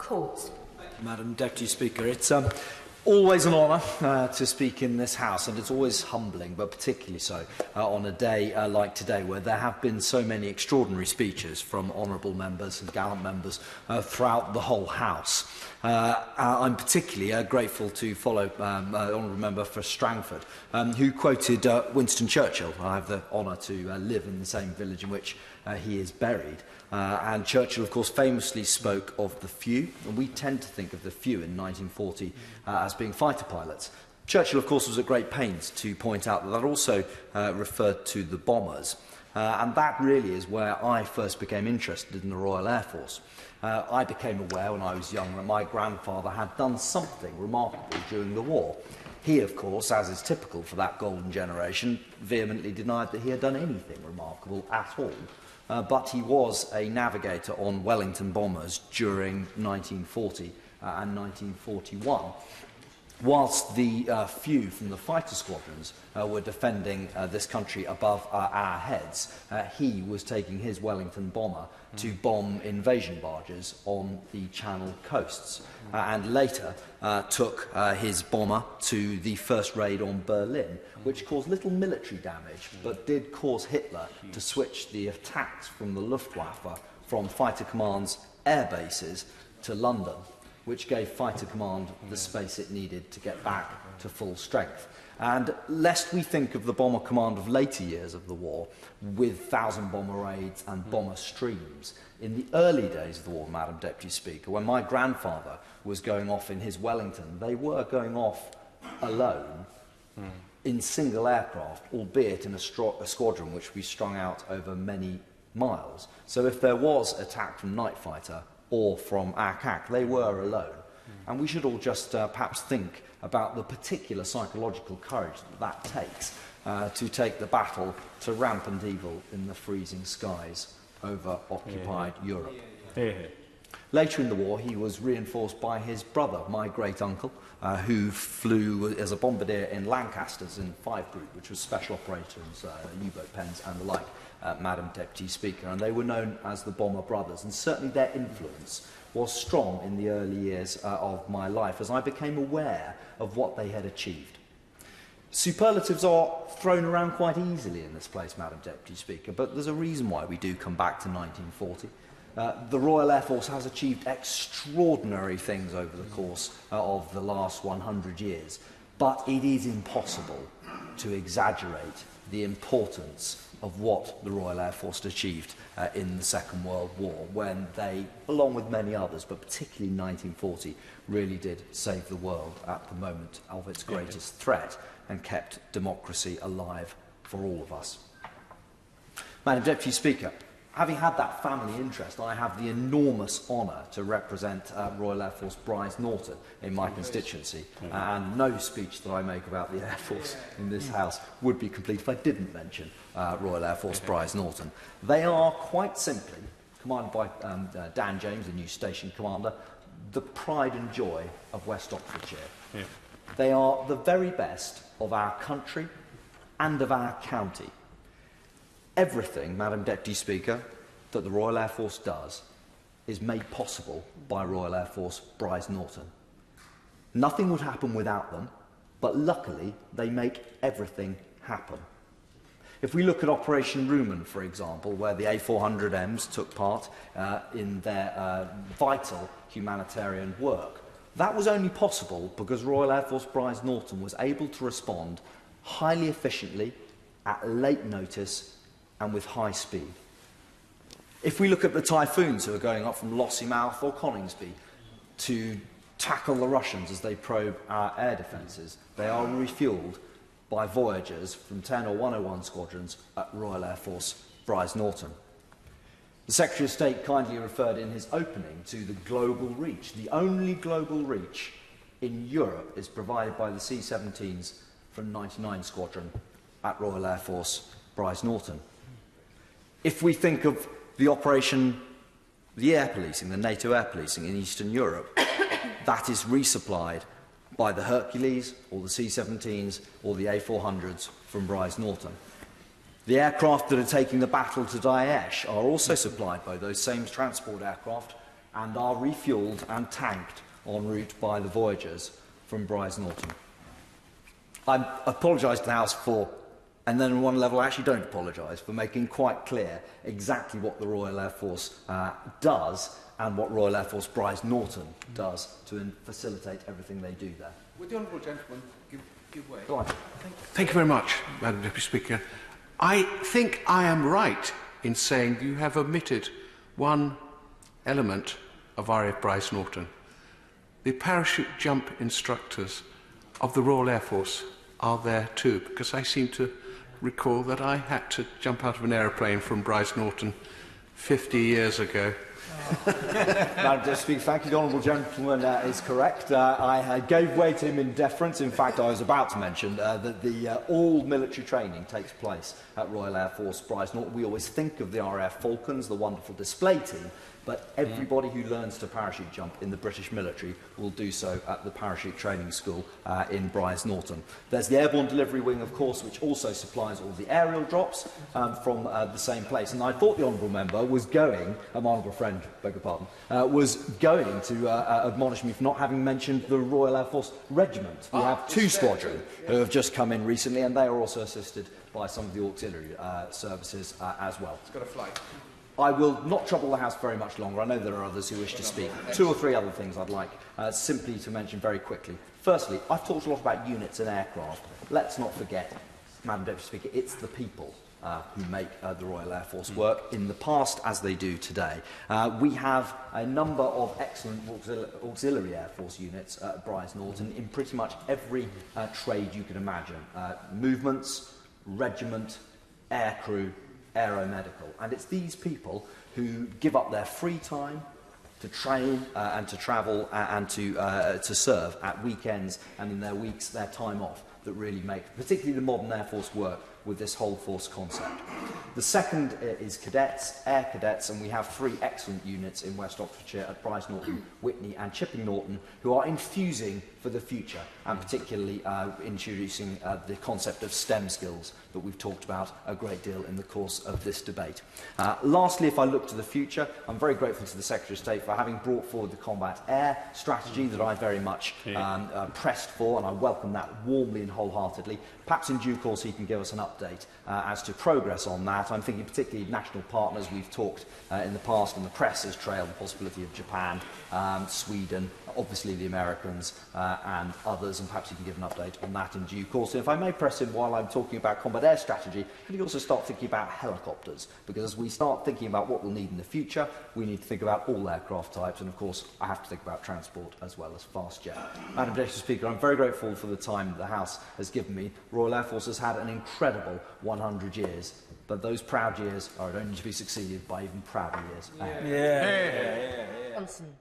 Court. Madam Deputy Speaker, it's always an honour to speak in this House, and it's always humbling, but particularly so on a day like today, where there have been so many extraordinary speeches from honourable members and gallant members throughout the whole House. I'm particularly grateful to follow honourable member for Strangford, who quoted Winston Churchill. I have the honour to live in the same village in which he is buried. And Churchill, of course, famously spoke of the few, and we tend to think of the few in 1940 as being fighter pilots. Churchill, of course, was at great pains to point out that that also referred to the bombers, and that really is where I first became interested in the Royal Air Force. I became aware when I was young that my grandfather had done something remarkable during the war. He, of course, as is typical for that golden generation, vehemently denied that he had done anything remarkable at all. But he was a navigator on Wellington bombers during 1940 and 1941. Whilst the few from the fighter squadrons were defending this country above our heads, he was taking his Wellington bomber to bomb invasion barges on the Channel coasts, and later took his bomber to the first raid on Berlin, which caused little military damage, but did cause Hitler to switch the attacks from the Luftwaffe from Fighter Command's air bases to London, which gave Fighter Command the space it needed to get back to full strength. And lest we think of the Bomber Command of later years of the war, with 1,000 bomber raids and bomber streams, in the early days of the war, Madam Deputy Speaker, when my grandfather was going off in his Wellington, they were going off alone in single aircraft, albeit in a squadron which we strung out over many miles. So if there was attack from night fighter or from ACAC, they were alone. And we should all just perhaps think about the particular psychological courage that takes to take the battle to rampant evil in the freezing skies over occupied Europe. Later in the war, he was reinforced by his brother, my great-uncle, who flew as a bombardier in Lancasters in 5 Group, which was special operations, U-boat pens and the like, Madam Deputy Speaker, and they were known as the Bomber Brothers, and certainly their influence was strong in the early years of my life as I became aware of what they had achieved. Superlatives are thrown around quite easily in this place, Madam Deputy Speaker, but there's a reason why we do come back to 1940. The Royal Air Force has achieved extraordinary things over the course of the last 100 years, but it is impossible to exaggerate the importance of what the Royal Air Force achieved in the Second World War, when they, along with many others, but particularly in 1940, really did save the world at the moment of its greatest threat and kept democracy alive for all of us. Madam Deputy Speaker, having had that family interest, I have the enormous honour to represent Royal Air Force Bryce Norton in my constituency, and no speech that I make about the Air Force in this House would be complete if I didn't mention Royal Air Force Bryce Norton. They are quite simply, commanded by Dan James, the new station commander, the pride and joy of West Oxfordshire. They are the very best of our country and of our county. Everything, Madam Deputy Speaker, that the Royal Air Force does is made possible by Royal Air Force Bryce Norton. Nothing would happen without them, but luckily they make everything happen. If we look at Operation Rumen, for example, where the A400Ms took part in their vital humanitarian work, that was only possible because Royal Air Force Bryce Norton was able to respond highly efficiently, at late notice, and with high speed. If we look at the Typhoons who are going up from Lossiemouth or Coningsby to tackle the Russians as they probe our air defences, they are refuelled by Voyagers from 10 or 101 squadrons at Royal Air Force Bryce Norton. The Secretary of State kindly referred in his opening to the global reach. The only global reach in Europe is provided by the C-17s from 99 Squadron at Royal Air Force Bryce Norton. If we think of the operation, the air policing, the NATO air policing in Eastern Europe, that is resupplied by the Hercules or the C-17s or the A400s from Bryce Norton. The aircraft that are taking the battle to Daesh are also supplied by those same transport aircraft and are refuelled and tanked en route by the Voyagers from Brize Norton. I apologise to the House for, and then on one level I actually don't apologise, for making quite clear exactly what the Royal Air Force does and what Royal Air Force Brize Norton does to facilitate everything they do there. Would the honourable gentleman give way? Go on. Thank you very much, Madam Deputy Speaker. I think I am right in saying you have omitted one element of RAF Brize Norton. The parachute jump instructors of the Royal Air Force are there too, because I seem to recall that I had to jump out of an aeroplane from Brize Norton 50 years ago. Madam Deputy Speaker, thank you. The honourable gentleman is correct. I gave way to him in deference. In fact, I was about to mention that all military training takes place at Royal Air Force Brize Norton. We always think of the RAF Falcons, the wonderful display team, but everybody who learns to parachute jump in the British military will do so at the Parachute Training School in Brize Norton. There's the Airborne Delivery Wing, of course, which also supplies all the aerial drops from the same place. And I thought the honourable member was going, my honourable friend, beg your pardon, was going to admonish me for not having mentioned the Royal Air Force Regiment. We have two squadrons who have just come in recently, and they are also assisted by some of the auxiliary services as well. It's got a flight. I will not trouble the House very much longer. I know there are others who wish to speak. Two or three other things I'd like simply to mention very quickly. Firstly, I've talked a lot about units and aircraft. Let's not forget, Madam Deputy Speaker, it's the people who make the Royal Air Force work in the past as they do today. We have a number of excellent auxiliary Air Force units at Brize Norton in pretty much every trade you can imagine. Movements, regiment, aircrew, aeromedical. And it's these people who give up their free time to train and to travel and to serve at weekends and in their weeks, their time off, that really make particularly the modern Air Force work with this whole force concept. The second is cadets, air cadets, and we have three excellent units in West Oxfordshire at Brize Norton, Witney and Chipping Norton, who are infusing for the future, and particularly introducing the concept of STEM skills that we've talked about a great deal in the course of this debate. Lastly, if I look to the future, I'm very grateful to the Secretary of State for having brought forward the combat air strategy that I very much pressed for, and I welcome that warmly and wholeheartedly. Perhaps in due course he can give us an update as to progress on that. I'm thinking particularly national partners. We've talked in the past, and the press has trailed the possibility of Japan, Sweden, obviously the Americans and others, and perhaps you can give an update on that in due course. And if I may press in while I'm talking about combat air strategy, can you also start thinking about helicopters? Because as we start thinking about what we'll need in the future, we need to think about all aircraft types, and of course I have to think about transport as well as fast jet. Madam Deputy Speaker, I'm very grateful for the time that the House has given me. Royal Air Force has had an incredible 100 years, but those proud years are only to be succeeded by even prouder years ahead. Johnson.